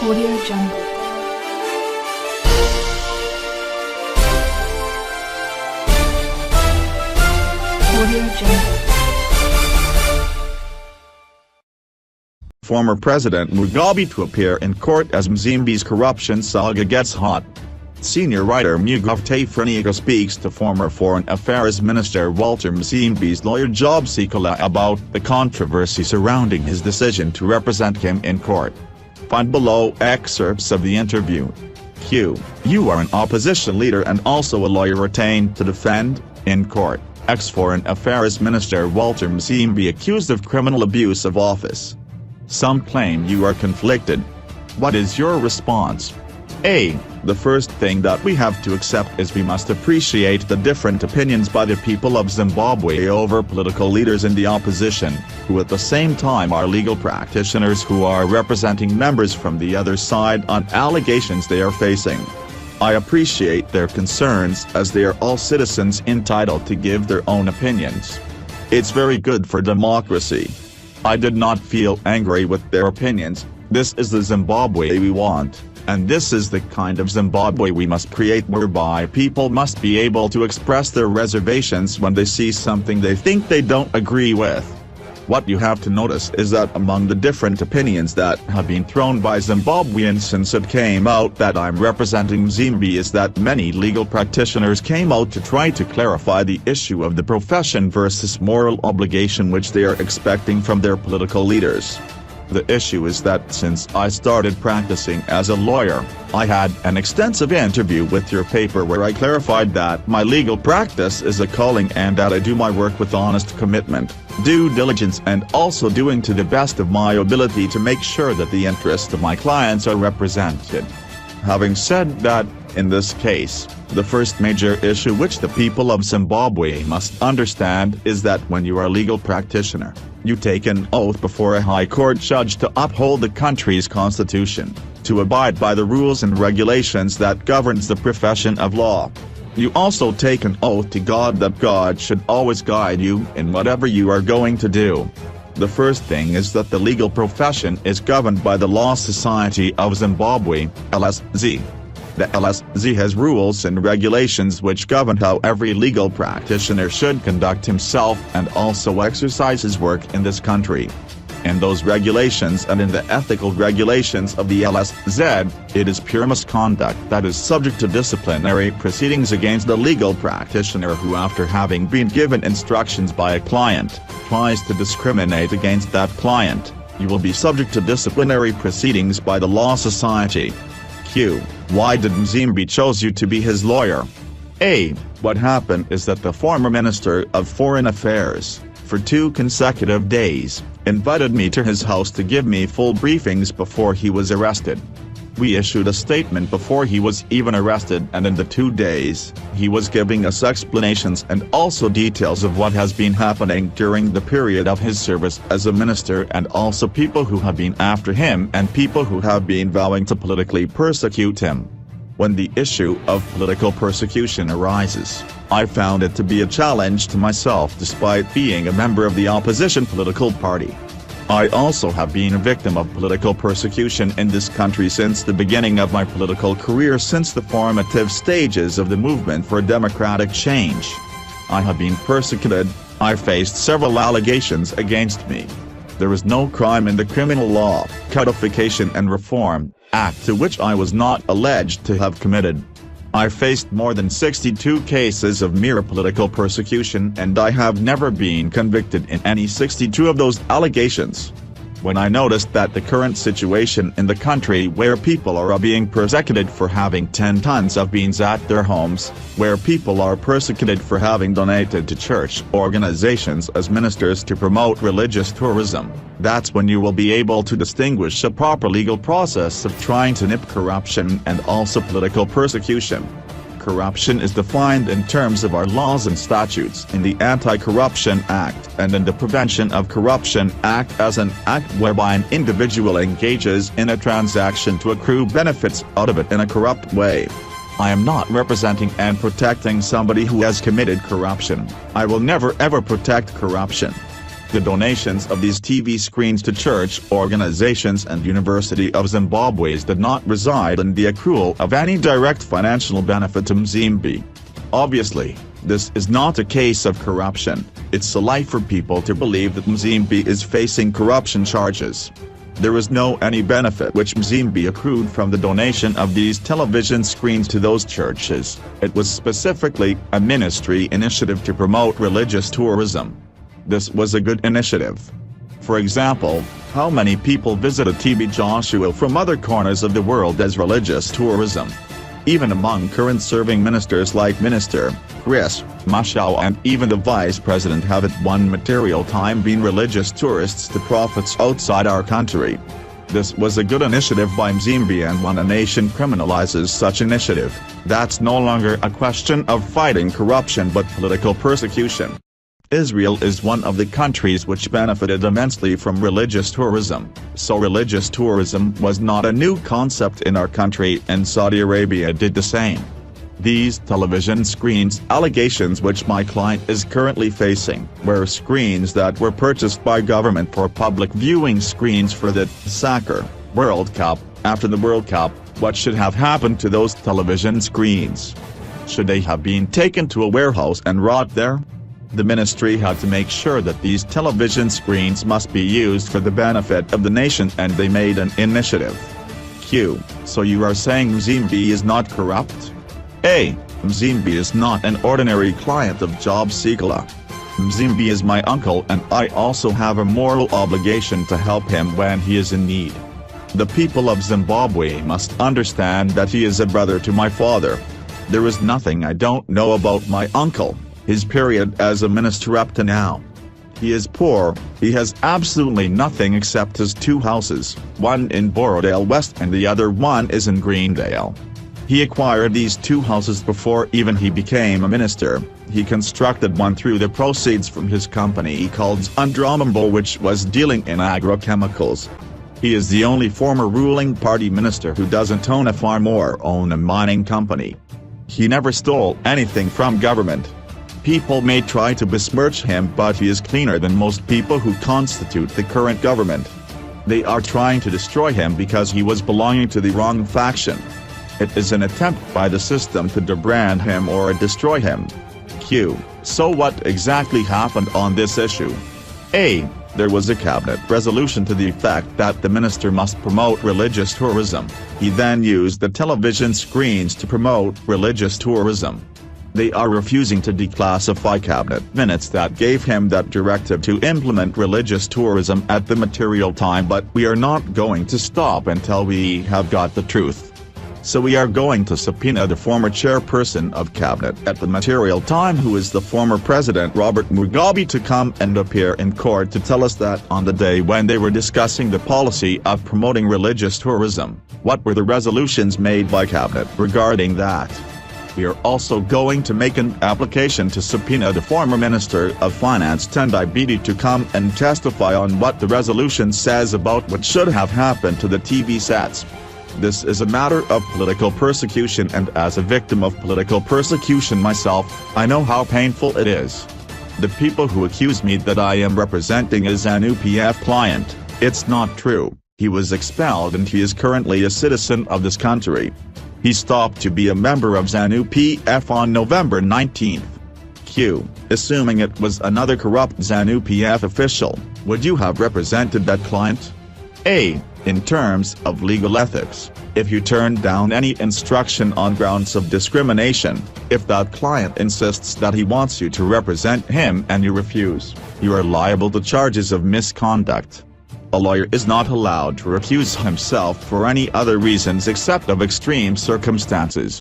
Audio Jungle. Audio Jungle. Former President Mugabe to appear in court as Mzembi's corruption saga gets hot. Senior writer Mugove Tafirenyika speaks to former Foreign Affairs Minister Walter Mzembi's lawyer Job Sikhala about the controversy surrounding his decision to represent him in court. Find below excerpts of the interview. Q. You are an opposition leader and also a lawyer retained to defend, in court, ex-Foreign Affairs Minister Walter Mzembi accused of criminal abuse of office. Some claim you are conflicted. What is your response? A. The first thing that we have to accept is we must appreciate the different opinions by the people of Zimbabwe over political leaders in the opposition, who at the same time are legal practitioners who are representing members from the other side on allegations they are facing. I appreciate their concerns as they are all citizens entitled to give their own opinions. It's very good for democracy. I did not feel angry with their opinions. This is the Zimbabwe we want. And this is the kind of Zimbabwe we must create, whereby people must be able to express their reservations when they see something they think they don't agree with. What you have to notice is that among the different opinions that have been thrown by Zimbabweans since it came out that I'm representing Mzembi is that many legal practitioners came out to try to clarify the issue of the profession versus moral obligation which they are expecting from their political leaders. The issue is that since I started practicing as a lawyer, I had an extensive interview with your paper where I clarified that my legal practice is a calling and that I do my work with honest commitment, due diligence, and also doing to the best of my ability to make sure that the interests of my clients are represented. Having said that, in this case, the first major issue which the people of Zimbabwe must understand is that when you are a legal practitioner, you take an oath before a high court judge to uphold the country's constitution, to abide by the rules and regulations that governs the profession of law. You also take an oath to God that God should always guide you in whatever you are going to do. The first thing is that the legal profession is governed by the Law Society of Zimbabwe, LSZ. The LSZ has rules and regulations which govern how every legal practitioner should conduct himself and also exercise his work in this country. In those regulations and in the ethical regulations of the LSZ, it is pure misconduct that is subject to disciplinary proceedings against the legal practitioner who, after having been given instructions by a client, tries to discriminate against that client. You will be subject to disciplinary proceedings by the Law Society. Q. Why did Mzembi chose you to be his lawyer? A. What happened is that the former Minister of Foreign Affairs, for 2 consecutive days, invited me to his house to give me full briefings before he was arrested. We issued a statement before he was even arrested, and in the 2 days, he was giving us explanations and also details of what has been happening during the period of his service as a minister, and also people who have been after him and people who have been vowing to politically persecute him. When the issue of political persecution arises, I found it to be a challenge to myself despite being a member of the opposition political party. I also have been a victim of political persecution in this country since the beginning of my political career, since the formative stages of the movement for democratic change. I have been persecuted. I faced several allegations against me. There is no crime in the Criminal Law, Codification and Reform Act to which I was not alleged to have committed. I faced more than 62 cases of mere political persecution, and I have never been convicted in any 62 of those allegations. When I noticed that the current situation in the country, where people are being persecuted for having 10 tons of beans at their homes, where people are persecuted for having donated to church organizations as ministers to promote religious tourism, that's when you will be able to distinguish a proper legal process of trying to nip corruption and also political persecution. Corruption is defined in terms of our laws and statutes in the Anti-Corruption Act and in the Prevention of Corruption Act as an act whereby an individual engages in a transaction to accrue benefits out of it in a corrupt way. I am not representing and protecting somebody who has committed corruption. I will never ever protect corruption. The donations of these TV screens to church organizations and University of Zimbabwe's did not reside in the accrual of any direct financial benefit to Mzembi. Obviously, this is not a case of corruption. It's a lie for people to believe that Mzembi is facing corruption charges. There is no any benefit which Mzembi accrued from the donation of these television screens to those churches. It was specifically a ministry initiative to promote religious tourism. This was a good initiative. For example, how many people visited TB Joshua from other corners of the world as religious tourism? Even among current serving ministers like Minister Chris Mashau and even the Vice President have at one material time been religious tourists to profits outside our country. This was a good initiative by Mzembi, and when a nation criminalizes such initiative, that's no longer a question of fighting corruption but political persecution. Israel is one of the countries which benefited immensely from religious tourism, so religious tourism was not a new concept in our country, and Saudi Arabia did the same. These television screens allegations which my client is currently facing were screens that were purchased by government for public viewing screens for the Soccer World Cup. After the World Cup, what should have happened to those television screens? Should they have been taken to a warehouse and rot there? The ministry had to make sure that these television screens must be used for the benefit of the nation, and they made an initiative. Q. So you are saying Mzembi is not corrupt? A. Mzembi is not an ordinary client of Job Sikhala. Mzembi is my uncle, and I also have a moral obligation to help him when he is in need. The people of Zimbabwe must understand that he is a brother to my father. There is nothing I don't know about my uncle. His period as a minister up to now. He is poor, he has absolutely nothing except his 2 houses, one in Borodale West and the other one is in Greendale. He acquired these 2 houses before even he became a minister. He constructed one through the proceeds from his company called Undramambo, which was dealing in agrochemicals. He is the only former ruling party minister who doesn't own a farm or own a mining company. He never stole anything from government. People may try to besmirch him, but he is cleaner than most people who constitute the current government. They are trying to destroy him because he was belonging to the wrong faction. It is an attempt by the system to debrand him or destroy him. Q. So what exactly happened on this issue? A. There was a cabinet resolution to the effect that the minister must promote religious tourism. He then used the television screens to promote religious tourism. They are refusing to declassify cabinet minutes that gave him that directive to implement religious tourism at the material time, but we are not going to stop until we have got the truth. So we are going to subpoena the former chairperson of cabinet at the material time, who is the former President Robert Mugabe, to come and appear in court to tell us that on the day when they were discussing the policy of promoting religious tourism, what were the resolutions made by cabinet regarding that. We are also going to make an application to subpoena the former Minister of Finance Tendai Biti to come and testify on what the resolution says about what should have happened to the TV sets. This is a matter of political persecution, and as a victim of political persecution myself, I know how painful it is. The people who accuse me that I am representing a ZANU-PF client, it's not true. He was expelled and he is currently a citizen of this country. He stopped to be a member of ZANU-PF on November 19. Q. Assuming it was another corrupt ZANU-PF official, would you have represented that client? A. In terms of legal ethics, if you turn down any instruction on grounds of discrimination, if that client insists that he wants you to represent him and you refuse, you are liable to charges of misconduct. A lawyer is not allowed to recuse himself for any other reasons except of extreme circumstances.